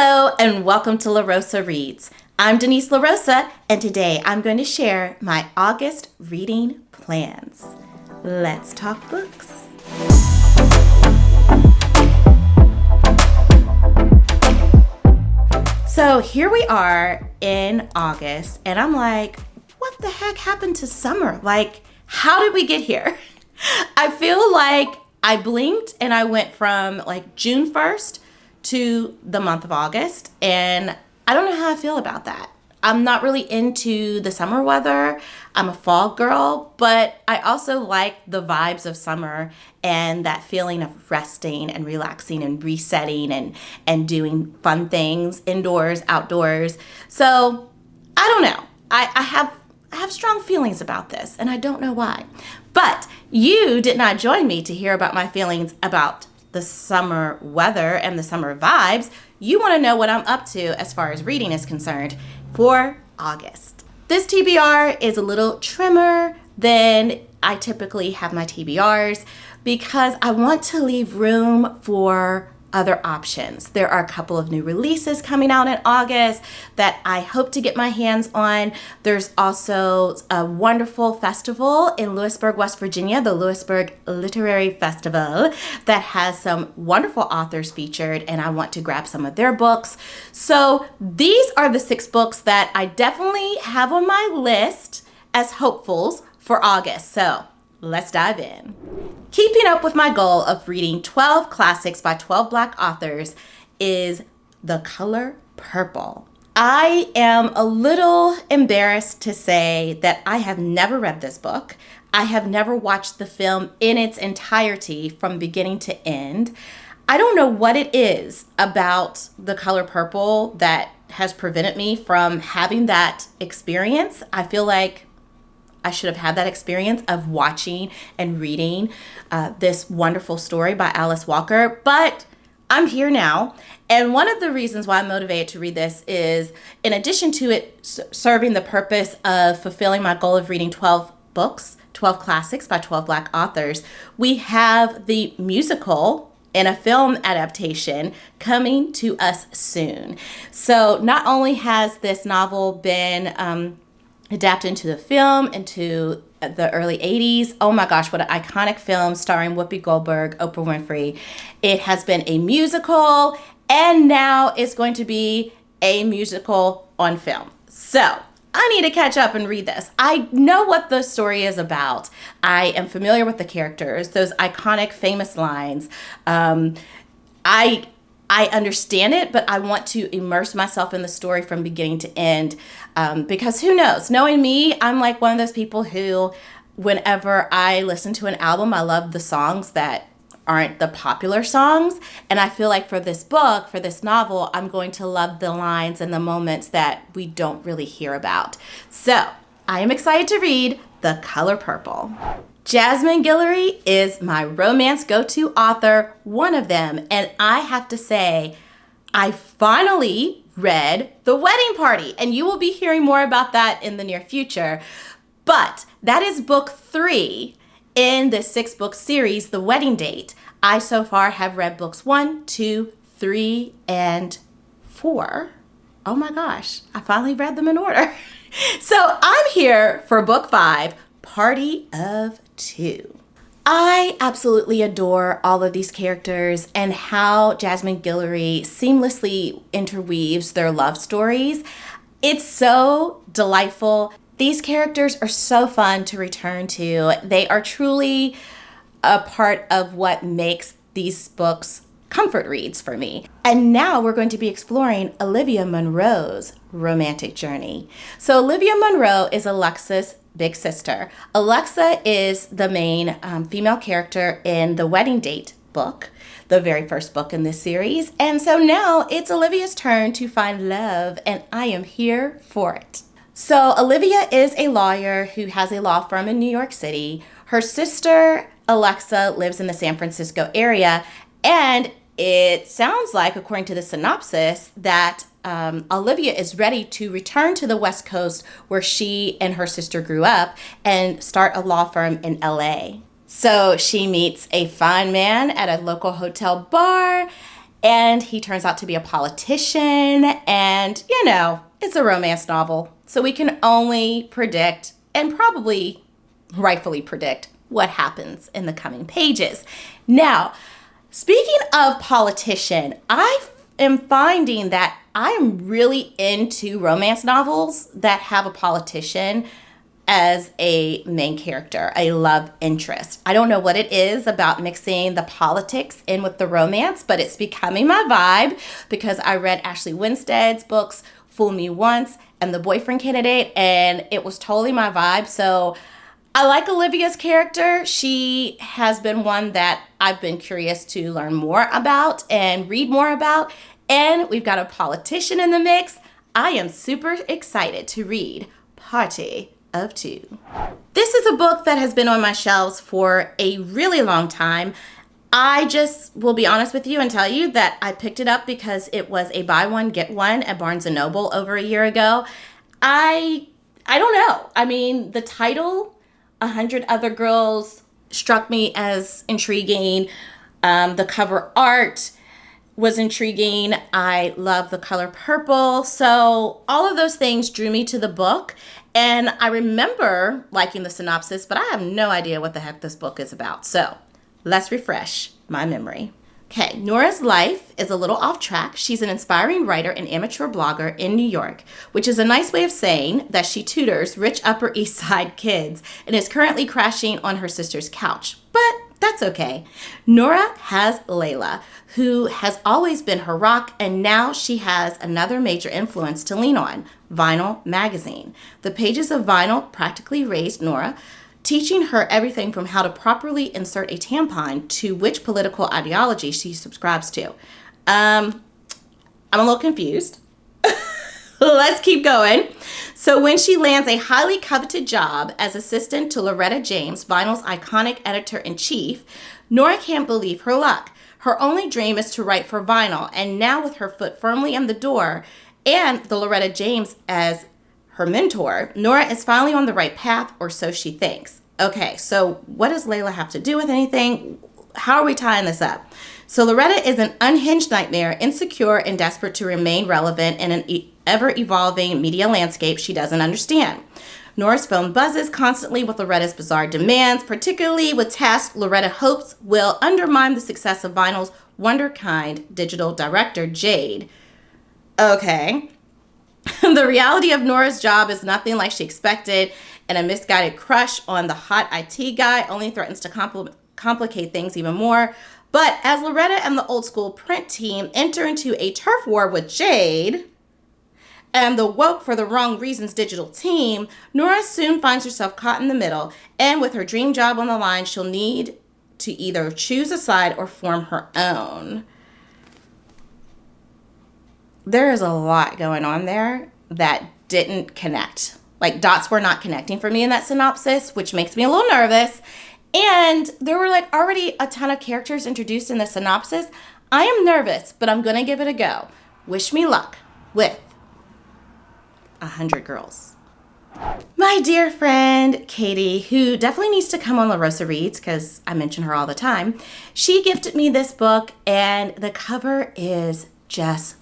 Hello and welcome to La Rosa Reads. I'm Denise La Rosa, and today I'm going to share my August reading plans. Let's talk books. So here we are in August, and I'm like, what the heck happened to summer? Like, how did we get here? I feel like I blinked and I went from like June 1st to the month of August, and I don't know how I feel about that. I'm not really into the summer weather. I'm a fall girl, but I also like the vibes of summer and that feeling of resting and relaxing and resetting and doing fun things indoors, outdoors. So I don't know. I have strong feelings about this, and I don't know why. But you did not join me to hear about my feelings about the summer weather and the summer vibes. You want to know what I'm up to as far as reading is concerned for August. This TBR is a little trimmer than I typically have my TBRs because I want to leave room for other options. There are a couple of new releases coming out in August that I hope to get my hands on. There's also a wonderful festival in Lewisburg, West Virginia, the Lewisburg Literary Festival, that has some wonderful authors featured, and I want to grab some of their books. So these are the 6 books that I definitely have on my list as hopefuls for August. So let's dive in. Keeping up with my goal of reading 12 classics by 12 Black authors is The Color Purple. I am a little embarrassed to say that I have never read this book. I have never watched the film in its entirety from beginning to end. I don't know what it is about The Color Purple that has prevented me from having that experience. I feel like I should have had that experience of watching and reading this wonderful story by Alice Walker, but I'm here now. And one of the reasons why I'm motivated to read this is, in addition to it serving the purpose of fulfilling my goal of reading 12 books, 12 classics by 12 Black authors, we have the musical and a film adaptation coming to us soon. So not only has this novel been adapted into the film, into the early 80s. Oh my gosh, what an iconic film starring Whoopi Goldberg, Oprah Winfrey. It has been a musical, and now it's going to be a musical on film. So I need to catch up and read this. I know what the story is about. I am familiar with the characters, those iconic, famous lines. I understand it, but I want to immerse myself in the story from beginning to end because who knows? Knowing me, I'm like one of those people who, whenever I listen to an album, I love the songs that aren't the popular songs. And I feel like for this book, for this novel, I'm going to love the lines and the moments that we don't really hear about. So I am excited to read The Color Purple. Jasmine Guillory is my romance go-to author, one of them, and I have to say, I finally read The Wedding Party, and you will be hearing more about that in the near future. But that is book 3 in the 6-book series, The Wedding Date. I so far have read books 1, 2, 3, and 4. Oh my gosh, I finally read them in order. So I'm here for book 5, Party of 2. I absolutely adore all of these characters and how Jasmine Guillory seamlessly interweaves their love stories. It's so delightful. These characters are so fun to return to. They are truly a part of what makes these books comfort reads for me. And now we're going to be exploring Olivia Munro's romantic journey. So Olivia Munro is Alexa's big sister. Alexa is the main female character in the Wedding Date book, the very first book in this series. And so now it's Olivia's turn to find love, and I am here for it. So Olivia is a lawyer who has a law firm in New York City. Her sister, Alexa, lives in the San Francisco area, and it sounds like, according to the synopsis, that Olivia is ready to return to the West Coast where she and her sister grew up and start a law firm in LA. So she meets a fine man at a local hotel bar, and he turns out to be a politician, and, you know, it's a romance novel. So we can only predict, and probably rightfully predict, what happens in the coming pages. Now, speaking of politician, I am finding that I am really into romance novels that have a politician as a main character, a love interest. I don't know what it is about mixing the politics in with the romance, but it's becoming my vibe because I read Ashley Winstead's books, Fool Me Once and The Boyfriend Candidate, and it was totally my vibe. So I like Olivia's character. She has been one that I've been curious to learn more about and read more about. And we've got a politician in the mix. I am super excited to read Party of Two. This is a book that has been on my shelves for a really long time. I just will be honest with you and tell you that I picked it up because it was a buy one, get one at Barnes & Noble over a year ago. I don't know. I mean, the title, 100 Other Girls, struck me as intriguing. The cover art was intriguing. I love the color purple. So all of those things drew me to the book. And I remember liking the synopsis, but I have no idea what the heck this book is about. So let's refresh my memory. Okay, Nora's life is a little off track. She's an inspiring writer and amateur blogger in New York, which is a nice way of saying that she tutors rich Upper East Side kids and is currently crashing on her sister's couch. But that's okay. Nora has Layla, who has always been her rock, and now she has another major influence to lean on, Vinyl magazine. The pages of Vinyl practically raised Nora, teaching her everything from how to properly insert a tampon to which political ideology she subscribes to. I'm a little confused. Let's keep going. So when she lands a highly coveted job as assistant to Loretta James, Vinyl's iconic editor-in-chief, Nora can't believe her luck. Her only dream is to write for Vinyl, and now with her foot firmly in the door and the Loretta James as her mentor, Nora is finally on the right path, or so she thinks. Okay, so what does Layla have to do with anything? How are we tying this up? So Loretta is an unhinged nightmare, insecure and desperate to remain relevant in an ever-evolving media landscape she doesn't understand. Nora's phone buzzes constantly with Loretta's bizarre demands, particularly with tasks Loretta hopes will undermine the success of Vinyl's wonderkind digital director, Jade. Okay. The reality of Nora's job is nothing like she expected, and a misguided crush on the hot IT guy only threatens to complicate things even more. But as Loretta and the old school print team enter into a turf war with Jade and the woke for the wrong reasons digital team, Nora soon finds herself caught in the middle, and with her dream job on the line, she'll need to either choose a side or form her own. There is a lot going on there that didn't connect. Like, dots were not connecting for me in that synopsis, which makes me a little nervous. And there were like already a ton of characters introduced in the synopsis. I am nervous, but I'm going to give it a go. Wish me luck with 100 Girls. My dear friend, Katie, who definitely needs to come on La Rosa Reads because I mention her all the time, she gifted me this book, and the cover is just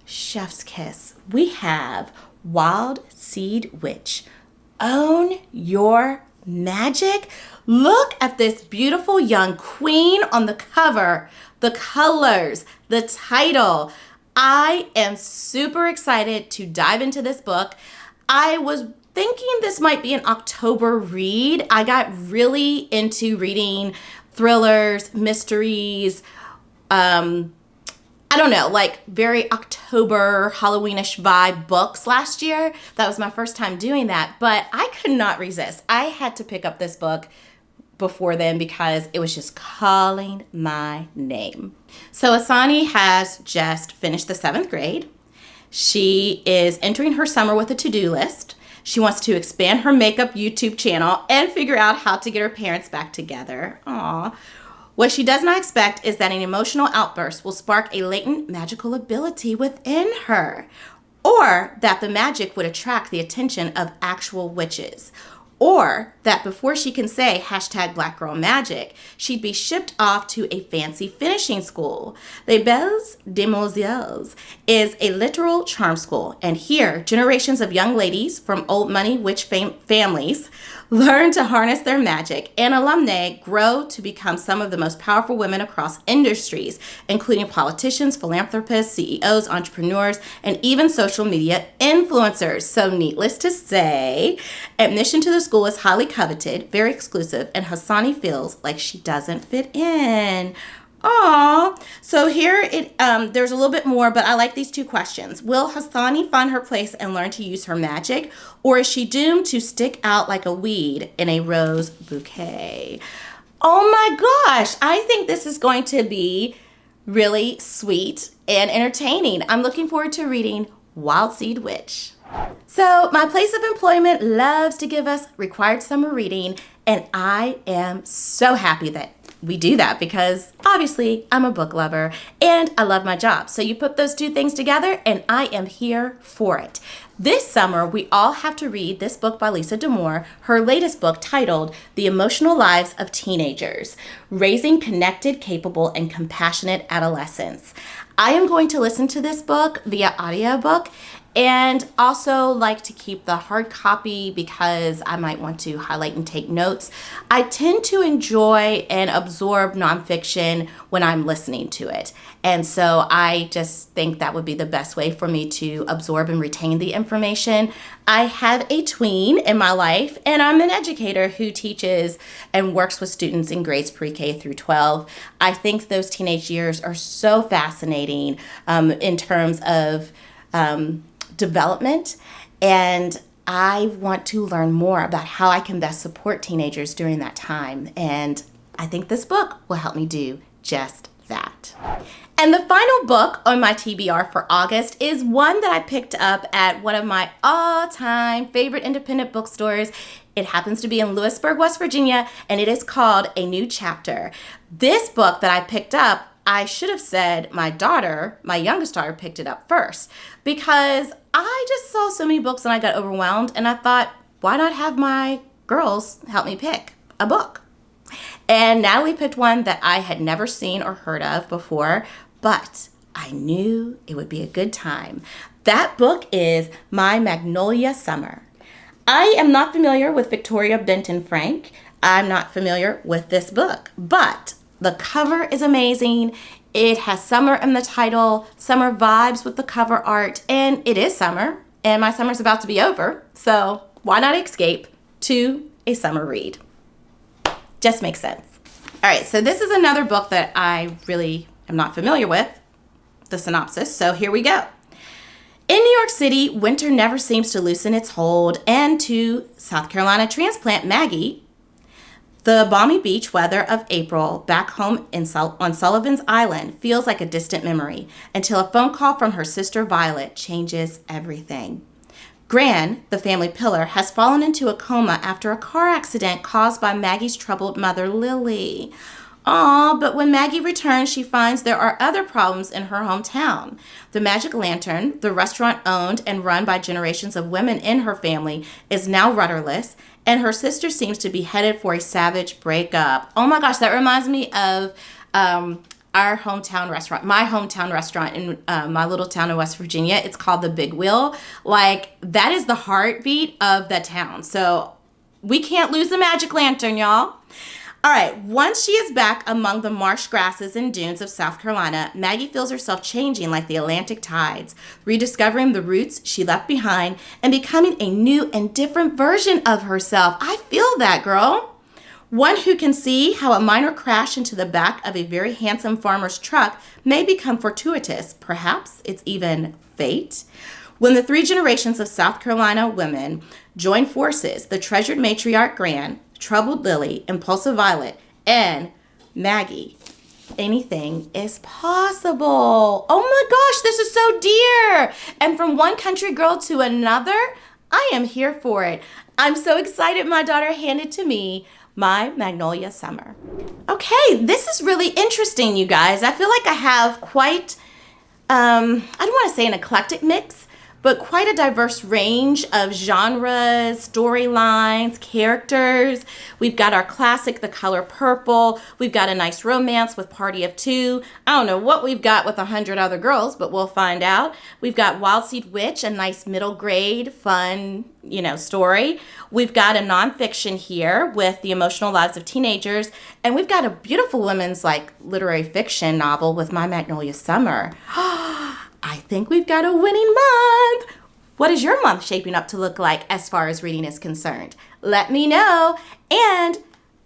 chef's kiss. We have Wildseed Witch. Own your magic. Look at this beautiful young queen on the cover, the colors, the title. I am super excited to dive into this book. I was thinking this might be an October read. I got really into reading thrillers, mysteries, I don't know, like very October, Halloweenish vibe books last year. That was my first time doing that, but I could not resist. I had to pick up this book before then because it was just calling my name. So Asani has just finished the 7th grade. She is entering her summer with a to-do list. She wants to expand her makeup YouTube channel and figure out how to get her parents back together. Aww. What she does not expect is that an emotional outburst will spark a latent magical ability within her, or that the magic would attract the attention of actual witches, Or that before she can say hashtag Black Girl Magic, she'd be shipped off to a fancy finishing school. Les Belles Demoiselles is a literal charm school, and here, generations of young ladies from old money witch families learn to harness their magic, and alumnae grow to become some of the most powerful women across industries, including politicians, philanthropists, CEOs, entrepreneurs, and even social media influencers. So needless to say, admission to the school is highly coveted, very exclusive, and Hassani feels like she doesn't fit in. Aww. So here there's a little bit more, but I like these two questions. Will Hassani find her place and learn to use her magic, or is she doomed to stick out like a weed in a rose bouquet? Oh my gosh, I think this is going to be really sweet and entertaining. I'm looking forward to reading Wildseed Witch. So my place of employment loves to give us required summer reading, and I am so happy that we do that because obviously I'm a book lover and I love my job. So you put those two things together and I am here for it. This summer, we all have to read this book by Lisa D'Amour, her latest book titled The Emotional Lives of Teenagers, Raising Connected, Capable, and Compassionate Adolescents. I am going to listen to this book via audiobook and also like to keep the hard copy because I might want to highlight and take notes. I tend to enjoy and absorb nonfiction when I'm listening to it. And so I just think that would be the best way for me to absorb and retain the information. I have a tween in my life, and I'm an educator who teaches and works with students in grades pre-K through 12. I think those teenage years are so fascinating in terms of development, and I want to learn more about how I can best support teenagers during that time, and I think this book will help me do just that. And the final book on my TBR for August is one that I picked up at one of my all-time favorite independent bookstores. It happens to be in Lewisburg, West Virginia, and it is called A New Chapter. This book that I picked up, I should have said my daughter, my youngest daughter, picked it up first because I just saw so many books and I got overwhelmed, and I thought, why not have my girls help me pick a book? And Natalie picked one that I had never seen or heard of before, but I knew it would be a good time. That book is My Magnolia Summer. I am not familiar with Victoria Benton Frank. I'm not familiar with this book, but the cover is amazing. It has summer in the title, summer vibes with the cover art, and it is summer, and my summer's about to be over, so why not escape to a summer read? Just makes sense. All right, so this is another book that I really am not familiar with, the synopsis, so here we go. In New York City, winter never seems to loosen its hold, and to South Carolina transplant Maggie, the balmy beach weather of April back home on Sullivan's Island feels like a distant memory until a phone call from her sister Violet changes everything. Gran, the family pillar, has fallen into a coma after a car accident caused by Maggie's troubled mother, Lily. Aw, but when Maggie returns, she finds there are other problems in her hometown. The Magic Lantern, the restaurant owned and run by generations of women in her family, is now rudderless, and her sister seems to be headed for a savage breakup. Oh my gosh, that reminds me of our hometown restaurant, my hometown restaurant in my little town in West Virginia. It's called the Big Wheel. Like, that is the heartbeat of the town. So we can't lose the Magic Lantern, y'all. All right, once she is back among the marsh grasses and dunes of South Carolina, Maggie feels herself changing like the Atlantic tides, rediscovering the roots she left behind and becoming a new and different version of herself. I feel that, girl. One who can see how a minor crash into the back of a very handsome farmer's truck may become fortuitous. Perhaps it's even fate. When the three generations of South Carolina women join forces, the treasured matriarch Gran, troubled Lily, impulsive Violet, and Maggie, anything is possible. Oh my gosh, this is so dear. And from one country girl to another, I am here for it. I'm so excited my daughter handed to me My Magnolia Summer. Okay, this is really interesting, you guys. I feel like I have quite, I don't want to say an eclectic mix, but quite a diverse range of genres, storylines, characters. We've got our classic, The Color Purple. We've got a nice romance with Party of Two. I don't know what we've got with 100 other girls, but we'll find out. We've got Wildseed Witch, a nice middle grade, fun, story. We've got a nonfiction here with The Emotional Lives of Teenagers. And we've got a beautiful women's literary fiction novel with My Magnolia Summer. I think we've got a winning month. What is your month shaping up to look like as far as reading is concerned? Let me know, and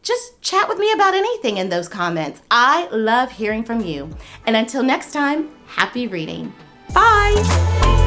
just chat with me about anything in those comments. I love hearing from you. And until next time, happy reading. Bye.